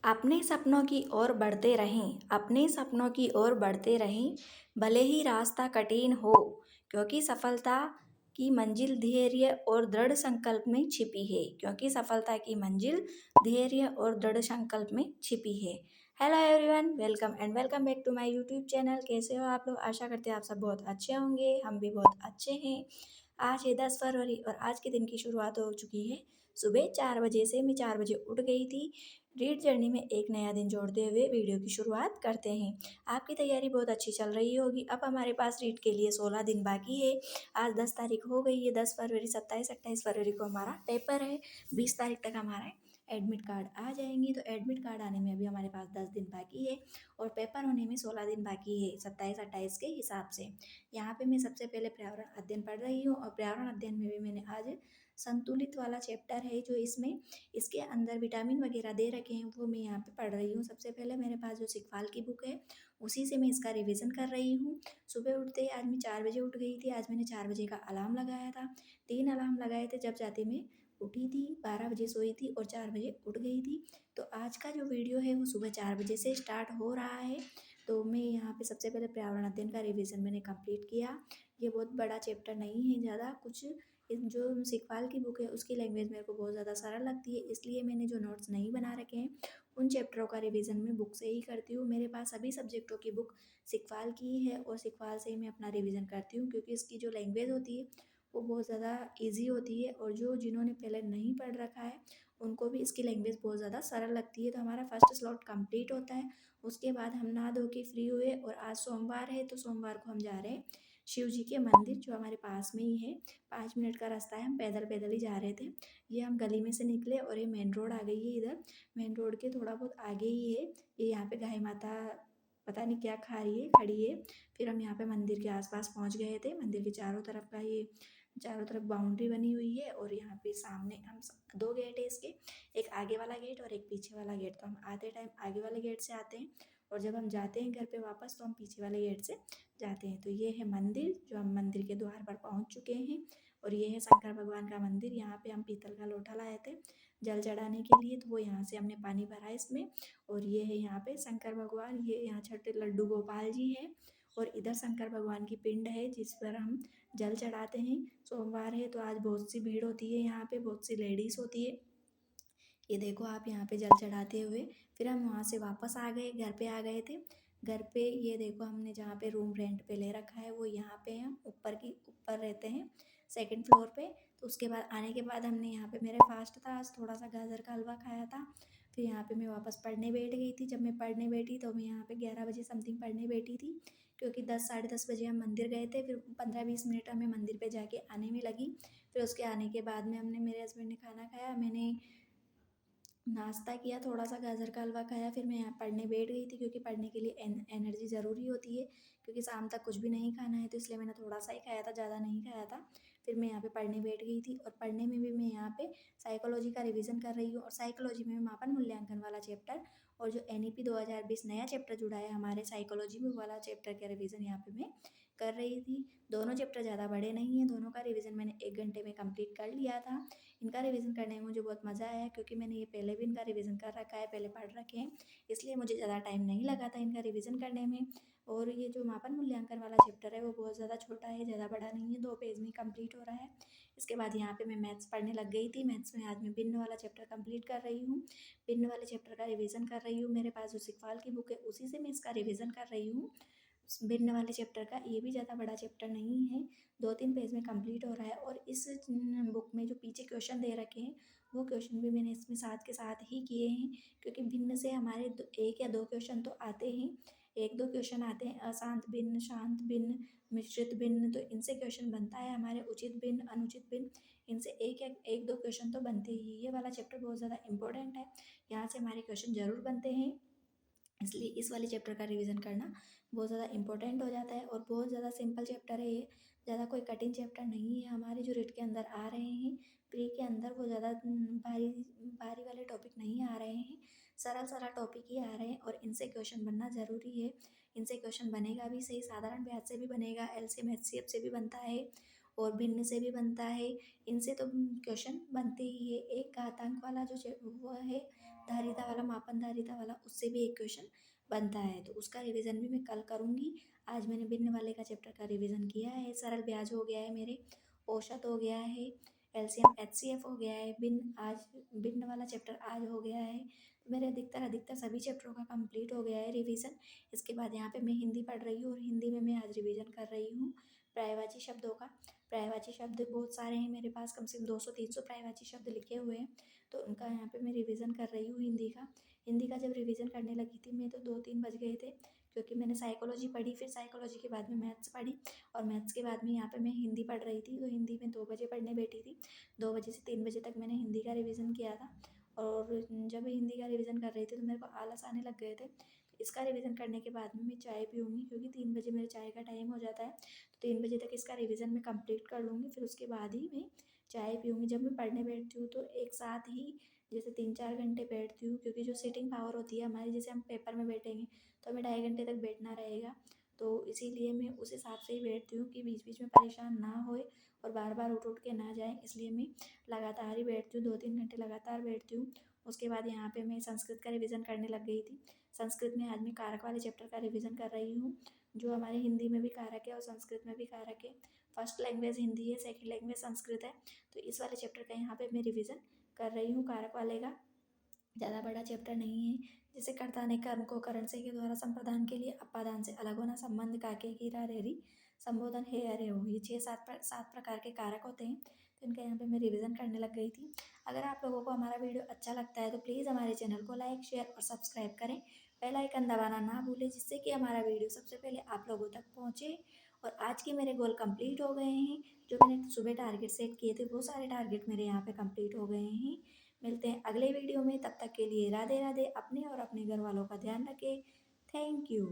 अपने सपनों की ओर बढ़ते रहें, अपने सपनों की ओर बढ़ते रहें, भले ही रास्ता कठिन हो, क्योंकि सफलता की मंजिल धैर्य और दृढ़ संकल्प में छिपी है, क्योंकि सफलता की मंजिल धैर्य और दृढ़ संकल्प में छिपी है। Hello everyone, welcome and welcome back to my YouTube channel. कैसे हो आप लोग? आशा करते हैं आप सब बहुत अच्छे होंगे, हम भी बहुत अच्छे हैं। आज है 10 फरवरी और आज के दिन की शुरुआत हो चुकी है। सुबह 4 बजे से मैं 4 बजे उठ गई थी। रीड जर्नी में एक नया दिन जोड़ते हुए वीडियो की शुरुआत करते हैं। आपकी तैयारी बहुत अच्छी चल रही होगी। अब हमारे पास रीड के लिए 16 दिन बाकी है। आज 10 तारीख हो गई है। 10 फरवरी, 27, 28 फरवरी को हमारा पेपर है। 20 तारीख तक हमारा एडमिट कार्ड आ जाएंगे। तो एडमिट कार्ड आने में अभी हमारे पास 10 दिन बाकी है और पेपर होने में 16 दिन बाकी है 27, 28 के हिसाब से। यहाँ पे मैं सबसे पहले पर्यावरण अध्ययन पढ़ रही हूँ और पर्यावरण अध्ययन में भी मैंने आज संतुलित वाला चैप्टर है जो इसमें इसके अंदर विटामिन वगैरह दे रखे हैं वो मैं यहाँ पे पढ़ रही हूँ। सबसे पहले मेरे पास जो सिकफाल की बुक है उसी से मैं इसका रिवीजन कर रही हूँ। सुबह उठते ही आज मैं 4 बजे उठ गई थी। आज मैंने 4 बजे का अलार्म लगाया था। 3 अलार्म लगाए थे, जब जाते मैं उठी थी। 12 बजे सोई थी और 4 बजे उठ गई थी। तो आज का जो वीडियो है वो सुबह 4 बजे से स्टार्ट हो रहा है। तो मैं यहाँ पे सबसे पहले पर्यावरण अध्ययन का रिवीजन मैंने कंप्लीट किया। ये बहुत बड़ा चैप्टर नहीं है, ज़्यादा कुछ जो सिकपाल की बुक है उसकी लैंग्वेज मेरे को बहुत ज़्यादा सरल लगती है, इसलिए मैंने जो नोट्स नहीं बना रखे हैं उन चैप्टरों का रिवीजन मैं बुक से ही करती हूँ। मेरे पास सभी सब्जेक्टों की बुक सिकपाल की ही है और सिकपाल से ही मैं अपना रिवीजन करती हूँ, क्योंकि इसकी जो लैंग्वेज होती है वो बहुत ज़्यादा ईजी होती है और जो जिन्होंने पहले नहीं पढ़ रखा है उनको भी इसकी लैंग्वेज बहुत ज़्यादा सरल लगती है। तो हमारा फर्स्ट स्लॉट कंप्लीट होता है। उसके बाद हम नहा धो के फ्री हुए और आज सोमवार है तो सोमवार को हम जा रहे हैं शिव जी के मंदिर जो हमारे पास में ही है। 5 मिनट का रास्ता है, हम पैदल पैदल ही जा रहे थे। ये हम गली में से निकले और ये मेन रोड आ गई है। इधर मेन रोड के थोड़ा बहुत आगे ही है ये। यहाँ पे गाय माता पता नहीं क्या खा रही है, खड़ी है। फिर हम यहाँ पे मंदिर के आसपास पहुँच गए थे। मंदिर के चारों तरफ का ये चारों तरफ बाउंड्री बनी हुई है और यहाँ पे सामने हम 2 गेट है इसके, एक आगे वाला गेट और एक पीछे वाला गेट। तो हम आते टाइम आगे वाले गेट से आते हैं और जब हम जाते हैं घर पे वापस तो हम पीछे वाले गेट से जाते हैं। तो ये है मंदिर, जो हम मंदिर के द्वार पर पहुंच चुके हैं। और ये है शंकर भगवान का मंदिर। यहाँ पे हम पीतल का लोटा लाए थे जल चढ़ाने के लिए, तो वो यहाँ से हमने पानी भरा इसमें। और ये है यहाँ पे शंकर भगवान, ये यहाँ छठे लड्डू गोपाल जी है और इधर शंकर भगवान की पिंड है जिस पर हम जल चढ़ाते हैं। सोमवार है तो आज बहुत सी भीड़ होती है, यहाँ पे बहुत सी लेडीज़ होती है। ये देखो आप यहाँ पे जल चढ़ाते हुए। फिर हम वहाँ से वापस आ गए, घर पे आ गए थे। घर पे ये देखो हमने जहाँ पे रूम रेंट पे ले रखा है वो यहाँ पे हम ऊपर रहते हैं, सेकंड फ्लोर पे। तो उसके बाद आने के बाद हमने यहाँ पे, मेरे फास्ट था आज, थोड़ा सा गाजर का हलवा खाया था। फिर यहाँ पे मैं वापस पढ़ने बैठ गई थी। जब मैं पढ़ने बैठी तो मैं यहाँ पे 11 बजे समथिंग पढ़ने बैठी थी, क्योंकि 10 साढ़े 10 बजे हम मंदिर गए थे। फिर 15-20 मिनट हमें मंदिर पे जाके आने में लगी। फिर उसके आने के बाद में हमने, मेरे हस्बैंड ने खाना खाया, मैंने नाश्ता किया, थोड़ा सा गाजर का हलवा खाया। फिर मैं यहाँ पढ़ने बैठ गई थी, क्योंकि पढ़ने के लिए एनर्जी ज़रूरी होती है, क्योंकि शाम तक कुछ भी नहीं खाना है, तो इसलिए मैंने थोड़ा सा ही खाया था, ज़्यादा नहीं खाया था। फिर मैं यहाँ पे पढ़ने बैठ गई थी और पढ़ने में भी मैं यहाँ पे साइकोलॉजी का रिवीजन कर रही हूँ। और साइकोलॉजी में मापन मूल्यांकन वाला चैप्टर और जो NEP 2020 नया चैप्टर जुड़ा है हमारे साइकोलॉजी में, वाला चैप्टर का रिवीजन यहाँ पे मैं कर रही थी। दोनों चैप्टर ज़्यादा बड़े नहीं हैं, दोनों का रिवीजन मैंने 1 घंटे में कंप्लीट कर लिया था। इनका रिवीजन करने में मुझे बहुत मज़ा आया, क्योंकि मैंने ये पहले भी इनका रिवीजन कर रखा है, पहले पढ़ रखे हैं, इसलिए मुझे ज़्यादा टाइम नहीं लगा था इनका रिवीजन करने में। और ये जो मापन मूल्यांकन वाला चैप्टर है वो बहुत ज़्यादा छोटा है, ज़्यादा बड़ा नहीं है, 2 पेज में कंप्लीट हो रहा है। इसके बाद यहाँ पे मैं मैथ्स पढ़ने लग गई थी। मैथ्स में आज मैं भिन्न वाला चैप्टर कंप्लीट कर रही हूँ, भिन्न वाले चैप्टर का रिवीजन कर रही हूँ। मेरे पास जो सिकपाल की बुक है उसी से मैं इसका रिवीजन कर रही हूँ, भिन्न वाले चैप्टर का। ये भी ज़्यादा बड़ा चैप्टर नहीं है, 2-3 पेज में कंप्लीट हो रहा है। और इस बुक में जो पीछे क्वेश्चन दे रखे हैं वो क्वेश्चन भी मैंने इसमें साथ के साथ ही किए हैं, क्योंकि भिन्न से हमारे 1 या 2 क्वेश्चन तो आते हैं, 1-2 क्वेश्चन आते हैं। अशांत भिन्न, शांत भिन्न, मिश्रित भिन्न, तो इनसे क्वेश्चन बनता है। हमारे उचित भिन्न, अनुचित भिन्न, इनसे एक दो क्वेश्चन तो बनते ही। ये वाला चैप्टर बहुत ज़्यादा इंपॉर्टेंट है, यहाँ से हमारे क्वेश्चन जरूर बनते हैं, इसलिए इस वाले चैप्टर का रिवीजन करना बहुत ज़्यादा इंपॉर्टेंट हो जाता है। और बहुत ज़्यादा सिंपल चैप्टर है ये, ज़्यादा कोई कठिन चैप्टर नहीं है। हमारे जो रीड के अंदर आ रहे हैं, प्री के अंदर, वो ज़्यादा भारी भारी वाले टॉपिक नहीं आ रहे हैं, सरल सरल टॉपिक ही आ रहे हैं। और इनसे क्वेश्चन बनना ज़रूरी है, इनसे क्वेश्चन बनेगा भी सही, साधारण ब्याज से भी बनेगा, LCM HCF से भी बनता है और भिन्न से भी बनता है। इनसे तो क्वेश्चन बनते ही है। एक घातांक वाला जो वो है धारिता वाला, मापन धारिता वाला, उससे भी एक क्वेश्चन बनता है, तो उसका रिवीजन भी मैं कल करूँगी। आज मैंने भिन्न वाले का चैप्टर का रिवीजन किया है। सरल ब्याज हो गया है मेरे, औसत हो गया है, एलसीएम एचसीएफ हो गया है, भिन्न वाला चैप्टर आज हो गया है। मेरे अधिकतर सभी चैप्टरों का कंप्लीट हो गया है रिवीजन। इसके बाद यहाँ पे मैं हिंदी पढ़ रही हूँ और हिंदी में मैं आज रिवीजन कर रही हूँ पर्यायवाची शब्दों का। पर्यायवाची शब्द बहुत सारे हैं मेरे पास, कम से कम 200-300 पर्यायवाची शब्द लिखे हुए हैं, तो उनका यहाँ पे मैं रिवीजन कर रही हूँ हिंदी का। हिंदी का जब रिवीजन करने लगी थी मैं, तो 2-3 बज गए थे, क्योंकि मैंने साइकोलॉजी पढ़ी, फिर साइकोलॉजी के बाद में मैथ्स पढ़ी, और मैथ्स के बाद में यहाँ पे मैं हिंदी पढ़ रही थी। तो हिंदी में 2 बजे पढ़ने बैठी थी, 2 बजे से 3 बजे तक मैंने हिंदी का रिवीजन किया था। और जब हिंदी का रिवीजन कर रही थी तो मेरे को आलस आने लग गए थे। इसका रिवीजन करने के बाद में मैं चाय पीऊँगी, क्योंकि 3 बजे मेरे चाय का टाइम हो जाता है, तो 3 बजे तक इसका रिवीजन मैं कंप्लीट कर लूँगी, फिर उसके बाद ही मैं चाय पीऊँगी। जब मैं पढ़ने बैठती हूँ तो एक साथ ही जैसे 3-4 घंटे बैठती हूँ, क्योंकि जो सीटिंग पावर होती है हमारी, जैसे हम पेपर में बैठेंगे तो हमें 2.5 घंटे तक बैठना रहेगा, तो इसीलिए मैं उस हिसाब से ही बैठती हूँ कि बीच बीच में परेशान ना होए और बार बार उठ उठ के ना जाए, इसलिए मैं लगातार ही बैठती हूँ, 2-3 घंटे लगातार बैठती हूँ। उसके बाद यहाँ पे मैं संस्कृत का रिवीजन करने लग गई थी। संस्कृत में आज मैं कारक वाले चैप्टर का रिवीजन कर रही हूँ, जो हमारे हिंदी में भी कारक है और संस्कृत में भी कारक है। फर्स्ट लैंग्वेज हिंदी है, सेकंड लैंग्वेज संस्कृत है, तो इस वाले चैप्टर का यहाँ पे मैं रिवीजन कर रही हूँ कारक वाले का। ज़्यादा बड़ा चैप्टर नहीं है। जैसे कर्ता ने कर्म को करण से के द्वारा संप्रदान के लिए अपादान से अलग होना, संबंध काके कीरा रेरी, संबोधन हे अरे हो, ये 6-7 प्रकार के कारक होते हैं, तो इनका यहाँ पे मैं रिवीजन करने लग गई थी। अगर आप लोगों को हमारा वीडियो अच्छा लगता है तो प्लीज़ हमारे चैनल को लाइक, शेयर और सब्सक्राइब करें। बेल आइकन दबाना ना भूलें, जिससे कि हमारा वीडियो सबसे पहले आप लोगों तक पहुँचे। और आज के मेरे गोल कंप्लीट हो गए हैं। जो मैंने सुबह टारगेट सेट किए थे वो सारे टारगेट मेरे यहाँ पे कंप्लीट हो गए हैं। मिलते हैं अगले वीडियो में, तब तक के लिए राधे राधे। अपने और अपने घर वालों का ध्यान रखें। Thank you.